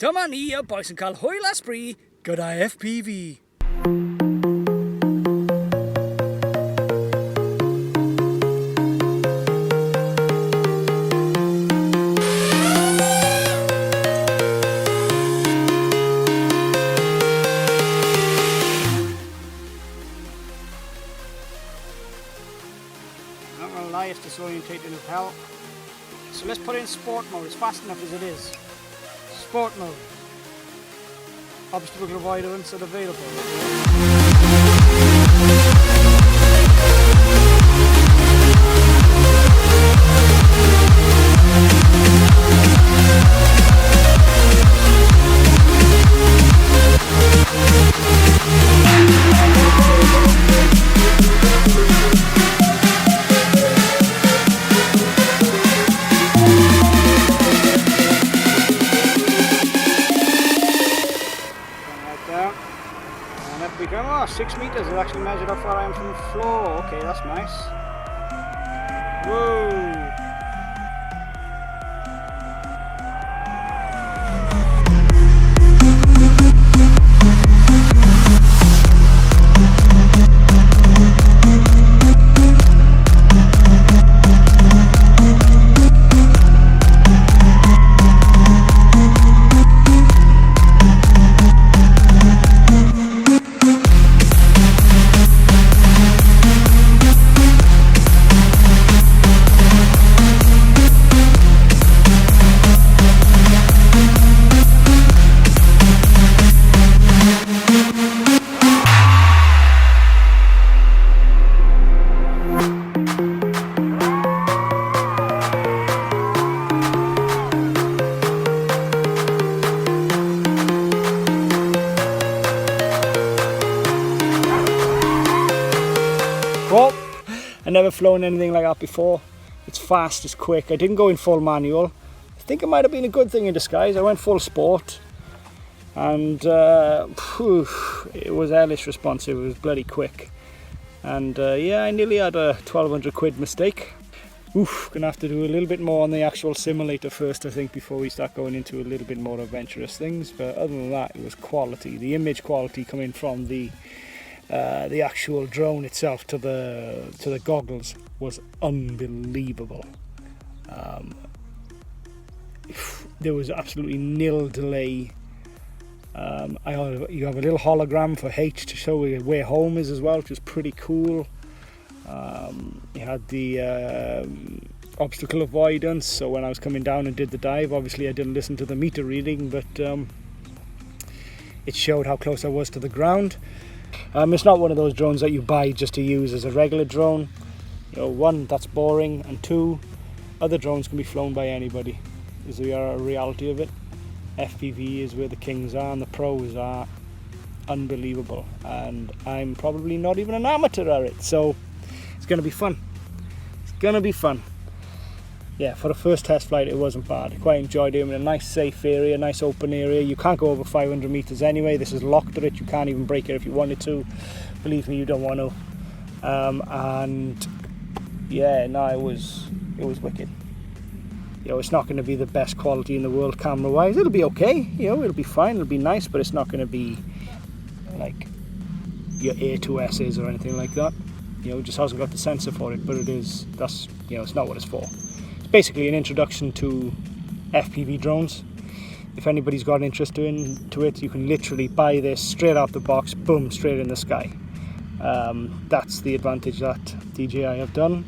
Dyma ni y boes yn cael hwyl a sbri gyda FPV. I'm not going to lie, it's disorientating as hell. So let's put it in sport mode. It's fast enough as it is. Sport mode. Obstacle avoidance are available. And up we go. Oh, 6 meters. It actually measured how far I am from the floor. Okay, that's nice. Whoa! Well, I've never flown anything like that before. It's fast, it's quick. I didn't go in full manual. I think it might have been a good thing in disguise. I went full sport and it was hellish responsive. It was bloody quick. And yeah, I nearly had a 1200 quid mistake. Gonna have to do a little bit more on the actual simulator first, I think, before we start going into a little bit more adventurous things. But other than that, it was quality. The image quality coming from the actual drone itself to the goggles was unbelievable. There was absolutely nil delay. You have a little hologram for H to show you where home is as well, which was pretty cool. You had the obstacle avoidance, so when I was coming down and did the dive, obviously I didn't listen to the meter reading, but it showed how close I was to the ground. It's not one of those drones that you buy just to use as a regular drone. You know, one, that's boring, and two, other drones can be flown by anybody. Is the reality of it. FPV is where the kings are, and the pros are unbelievable. And I'm probably not even an amateur at it, so it's going to be fun. It's going to be fun. Yeah, for the first test flight it wasn't bad. I quite enjoyed it. In a nice safe area, nice open area. You can't go over 500 meters anyway. This is locked at it. You can't even break it if you wanted to. Believe me, you don't want to. And yeah, no, it was wicked. You know, it's not going to be the best quality in the world camera wise. It'll be okay, you know, it'll be fine, it'll be nice, but it's not going to be like your A2S's or anything like that. You know, it just hasn't got the sensor for it, but that's, you know, it's not what it's for. Basically an introduction to FPV drones. If anybody's got an interest into it, you can literally buy this straight out the box, boom, straight in the sky. That's the advantage that DJI have done.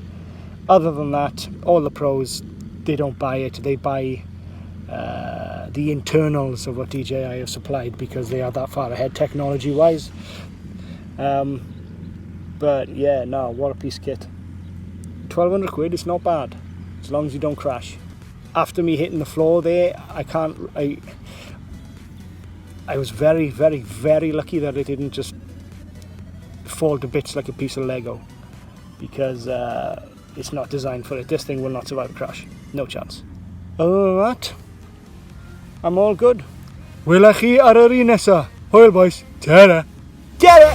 Other than that, all the pros, they don't buy it, they buy the internals of what DJI have supplied because they are that far ahead technology wise. But yeah, no, what a piece of kit. 1200 quid, it's not bad. As long as you don't crash. After me hitting the floor there, I was very, very, very lucky that it didn't just fall to bits like a piece of Lego, because it's not designed for it. This thing will not survive a crash. No chance. Other than that, I'm all good. Wyla chi ar yr un nesa. Hwyl boys. Ta-ra. Get it!